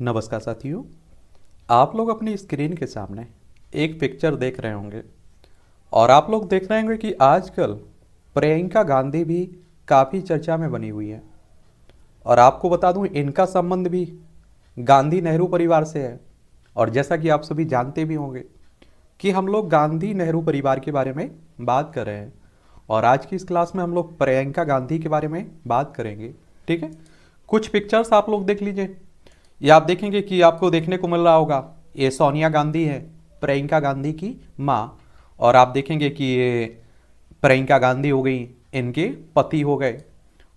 नमस्कार साथियों। आप लोग अपनी स्क्रीन के सामने एक पिक्चर देख रहे होंगे और आप लोग देख रहे होंगे कि आजकल प्रियंका गांधी भी काफ़ी चर्चा में बनी हुई है। और आपको बता दूं, इनका संबंध भी गांधी नेहरू परिवार से है। और जैसा कि आप सभी जानते भी होंगे कि हम लोग गांधी नेहरू परिवार के बारे में बात कर रहे हैं और आज की इस क्लास में हम लोग प्रियंका गांधी के बारे में बात करेंगे। ठीक है, कुछ पिक्चर्स आप लोग देख लीजिए। ये आप देखेंगे कि आपको देखने को मिल रहा होगा, ये सोनिया गांधी है, प्रियंका गांधी की माँ। और आप देखेंगे कि ये प्रियंका गांधी हो गई, इनके पति हो गए।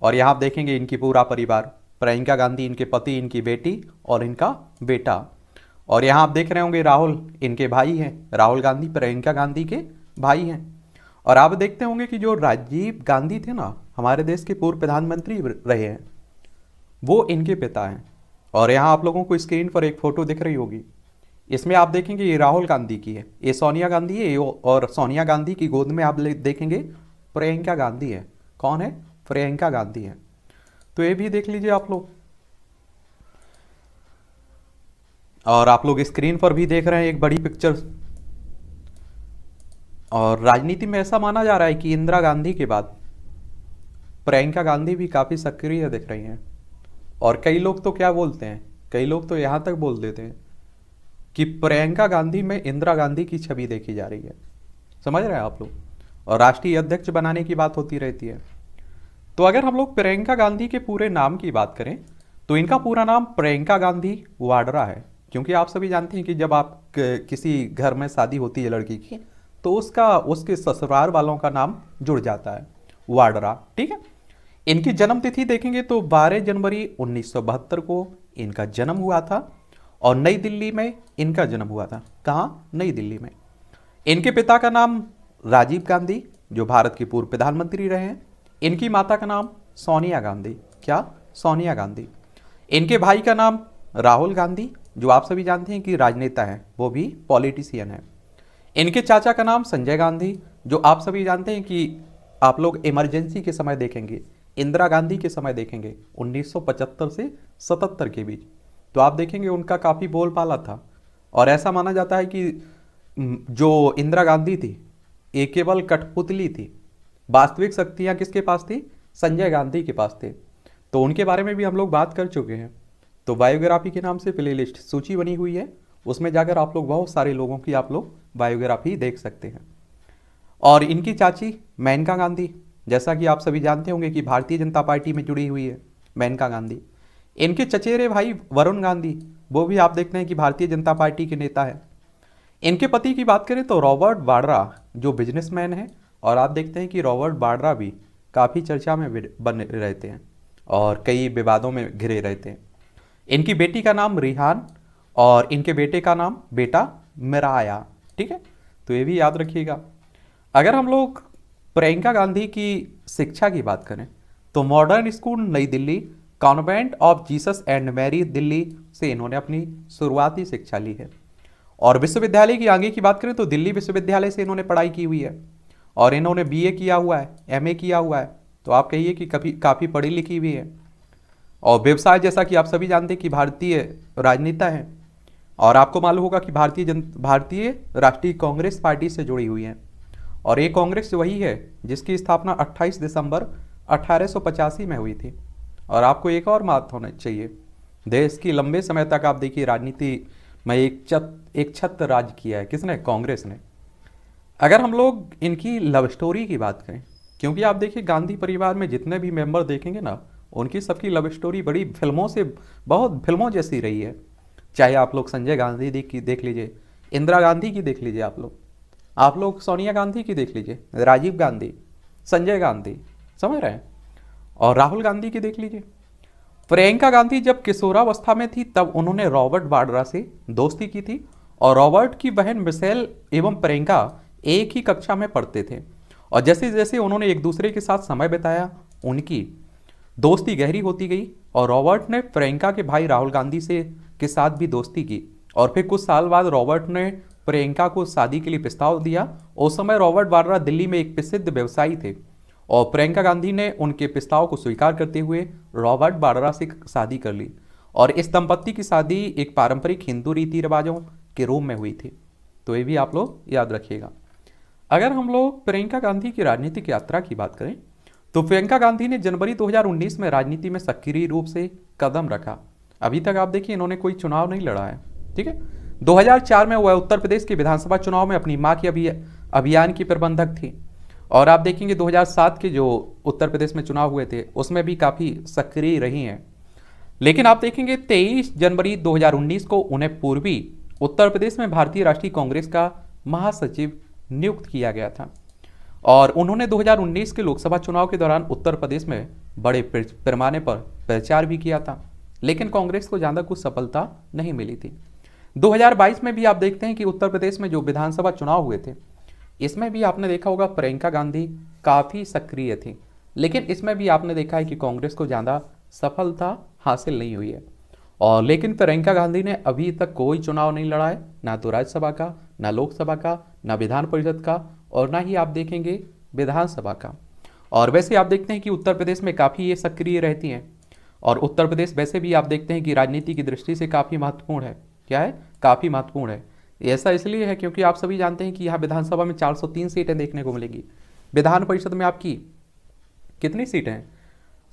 और यहाँ आप देखेंगे इनकी पूरा परिवार, प्रियंका गांधी, इनके पति, इनकी बेटी और इनका बेटा। और यहाँ आप देख रहे होंगे राहुल, इनके भाई हैं, राहुल गांधी प्रियंका गांधी के भाई हैं। और आप देखते होंगे कि जो राजीव गांधी थे ना, हमारे देश के पूर्व प्रधानमंत्री रहे हैं, वो इनके पिता हैं। और यहाँ आप लोगों को स्क्रीन पर एक फोटो दिख रही होगी, इसमें आप देखेंगे ये राहुल गांधी की है, ये सोनिया गांधी है, और सोनिया गांधी की गोद में आप देखेंगे प्रियंका गांधी है। कौन है? प्रियंका गांधी है। तो ये भी देख लीजिए आप लोग। और आप लोग स्क्रीन पर भी देख रहे हैं एक बड़ी पिक्चर। और राजनीति में ऐसा माना जा रहा है कि इंदिरा गांधी के बाद प्रियंका गांधी भी काफ़ी सक्रिय दिख रही हैं। और कई लोग तो क्या बोलते हैं, कई लोग तो यहाँ तक बोल देते हैं कि प्रियंका गांधी में इंदिरा गांधी की छवि देखी जा रही है। समझ रहे हैं आप लोग? और राष्ट्रीय अध्यक्ष बनाने की बात होती रहती है। तो अगर हम लोग प्रियंका गांधी के पूरे नाम की बात करें तो इनका पूरा नाम प्रियंका गांधी वाड्रा है। क्योंकि आप सभी जानते हैं कि जब आप किसी घर में शादी होती है लड़की की, तो उसके ससुराल वालों का नाम जुड़ जाता है, वाड्रा। ठीक है। इनकी जन्म तिथि देखेंगे तो 12 जनवरी 1972 को इनका जन्म हुआ था और नई दिल्ली में इनका जन्म हुआ था। कहाँ? नई दिल्ली में। इनके पिता का नाम राजीव गांधी, जो भारत के पूर्व प्रधानमंत्री रहे हैं। इनकी माता का नाम सोनिया गांधी। क्या? सोनिया गांधी। इनके भाई का नाम राहुल गांधी, जो आप सभी जानते हैं कि राजनेता हैं, वो भी पॉलिटिशियन है। इनके चाचा का नाम संजय गांधी, जो आप सभी जानते हैं कि आप लोग इमरजेंसी के समय देखेंगे, इंदिरा गांधी के समय देखेंगे 1975 से 77 के बीच, तो आप देखेंगे उनका काफ़ी बोलबाला था। और ऐसा माना जाता है कि जो इंदिरा गांधी थी ये केवल कठपुतली थी, वास्तविक शक्तियाँ किसके पास थी? संजय गांधी के पास थे। तो उनके बारे में भी हम लोग बात कर चुके हैं। तो बायोग्राफी के नाम से प्लेलिस्ट सूची बनी हुई है, उसमें जाकर आप लोग बहुत सारे लोगों की आप लोग बायोग्राफी देख सकते हैं। और इनकी चाची मेनका गांधी, जैसा कि आप सभी जानते होंगे कि भारतीय जनता पार्टी में जुड़ी हुई है मेनका गांधी। इनके चचेरे भाई वरुण गांधी, वो भी आप देखते हैं कि भारतीय जनता पार्टी के नेता है। इनके पति की बात करें तो रॉबर्ट वाड्रा, जो बिजनेसमैन है। और आप देखते हैं कि रॉबर्ट वाड्रा भी काफ़ी चर्चा में बने रहते हैं और कई विवादों में घिरे रहते हैं। इनकी बेटी का नाम रिहान और इनके बेटे का नाम बेटा मिराया। ठीक है, तो ये भी याद रखिएगा। अगर हम लोग प्रियंका गांधी की शिक्षा की बात करें तो मॉडर्न स्कूल नई Delhi, convent of Jesus and Mary Delhi से इन्होंने अपनी शुरुआती शिक्षा ली है। और विश्वविद्यालय की आगे की बात करें तो दिल्ली विश्वविद्यालय से इन्होंने पढ़ाई की हुई है और इन्होंने बीए किया हुआ है, एमए किया हुआ है। तो आप कहिए कि काफ़ी पढ़ी लिखी भी है। और व्यवसाय, जैसा कि आप सभी जानते हैं कि भारतीय राजनेता है और आपको मालूम होगा कि भारतीय राष्ट्रीय कांग्रेस पार्टी से जुड़ी हुई है। और ये कांग्रेस वही है जिसकी स्थापना 28 दिसंबर 1885 में हुई थी। और आपको एक और बात होना चाहिए, देश की लंबे समय तक आप देखिए राजनीति में एक छत्र राज किया है। किसने? कांग्रेस ने। अगर हम लोग इनकी लव स्टोरी की बात करें, क्योंकि आप देखिए गांधी परिवार में जितने भी मेंबर देखेंगे ना, उनकी सबकी लव स्टोरी बड़ी फिल्मों से, बहुत फिल्मों जैसी रही है। चाहे आप लोग संजय गांधी की देख लीजिए, इंदिरा गांधी की देख लीजिए, आप लोग सोनिया गांधी की देख लीजिए, राजीव गांधी, संजय गांधी, समझ रहे हैं, और राहुल गांधी की देख लीजिए। प्रियंका गांधी जब किशोरावस्था में थी तब उन्होंने रॉबर्ट वाड्रा से दोस्ती की थी। और रॉबर्ट की बहन मिशेल एवं प्रियंका एक ही कक्षा में पढ़ते थे। और जैसे जैसे उन्होंने एक दूसरे के साथ समय बिताया, उनकी दोस्ती गहरी होती गई। और रॉबर्ट ने प्रियंका के भाई राहुल गांधी के साथ भी दोस्ती की। और फिर कुछ साल बाद रॉबर्ट ने प्रियंका को शादी के लिए प्रस्ताव दिया। उस समय रॉबर्ट वाड्रा दिल्ली में एक प्रसिद्ध व्यवसायी थे और प्रियंका गांधी ने उनके प्रस्ताव को स्वीकार करते हुए रॉबर्ट वाड्रा से शादी कर ली। और इस दंपत्ति की शादी एक पारंपरिक हिंदू रीति रिवाजों के रूप में हुई थी। तो ये भी आप लोग याद रखिएगा। अगर हम लोग प्रियंका गांधी की राजनीतिक यात्रा की बात करें तो प्रियंका गांधी ने जनवरी 2019 में राजनीति में सक्रिय रूप से कदम रखा। अभी तक आप देखिए इन्होंने कोई चुनाव नहीं लड़ा है, ठीक है। 2004 में वह उत्तर प्रदेश के विधानसभा चुनाव में अपनी मां की अभियान की प्रबंधक थी। और आप देखेंगे 2007 के जो उत्तर प्रदेश में चुनाव हुए थे उसमें भी काफी सक्रिय रही हैं। लेकिन आप देखेंगे 23 जनवरी 2019 को उन्हें पूर्वी उत्तर प्रदेश में भारतीय राष्ट्रीय कांग्रेस का महासचिव नियुक्त किया गया था। और उन्होंने 2019 के लोकसभा चुनाव के दौरान उत्तर प्रदेश में बड़े पैमाने पर प्रचार भी किया था, लेकिन कांग्रेस को ज्यादा कुछ सफलता नहीं मिली थी। 2022 में भी आप देखते हैं कि उत्तर प्रदेश में जो विधानसभा चुनाव हुए थे इसमें भी आपने देखा होगा प्रियंका गांधी काफी सक्रिय थी, लेकिन इसमें भी आपने देखा है कि कांग्रेस को ज्यादा सफलता हासिल नहीं हुई है। और लेकिन प्रियंका गांधी ने अभी तक कोई चुनाव नहीं लड़ा है, ना तो राज्यसभा का, ना लोकसभा का, ना विधान परिषद का, और ना ही आप देखेंगे विधानसभा का। और वैसे आप देखते हैं कि उत्तर प्रदेश में काफ़ी ये सक्रिय रहती हैं। और उत्तर प्रदेश वैसे भी आप देखते हैं कि राजनीति की दृष्टि से काफ़ी महत्वपूर्ण है। क्या है? काफ़ी महत्वपूर्ण है। ऐसा इसलिए है क्योंकि आप सभी जानते हैं कि यहाँ विधानसभा में 403 सीटें देखने को मिलेगी। विधान परिषद में आपकी कितनी सीटें हैं?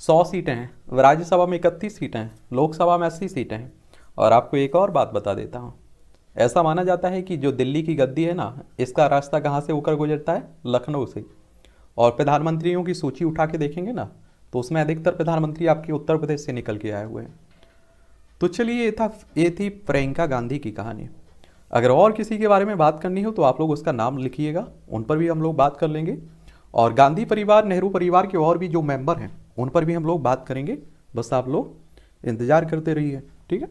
100 सीटें हैं। राज्यसभा में 31 सीटें हैं। लोकसभा में 80 सीटें हैं। और आपको एक और बात बता देता हूँ, ऐसा माना जाता है कि जो दिल्ली की गद्दी है ना, इसका रास्ता कहाँ से होकर गुजरता है? लखनऊ से। और प्रधानमंत्रियों की सूची उठा के देखेंगे ना तो उसमें अधिकतर प्रधानमंत्री आपके उत्तर प्रदेश से निकल के आए हुए हैं। तो चलिए ये थी प्रियंका गांधी की कहानी। अगर और किसी के बारे में बात करनी हो तो आप लोग उसका नाम लिखिएगा, उन पर भी हम लोग बात कर लेंगे। और गांधी परिवार, नेहरू परिवार के और भी जो मेंबर हैं उन पर भी हम लोग बात करेंगे। बस आप लोग इंतज़ार करते रहिए, ठीक है।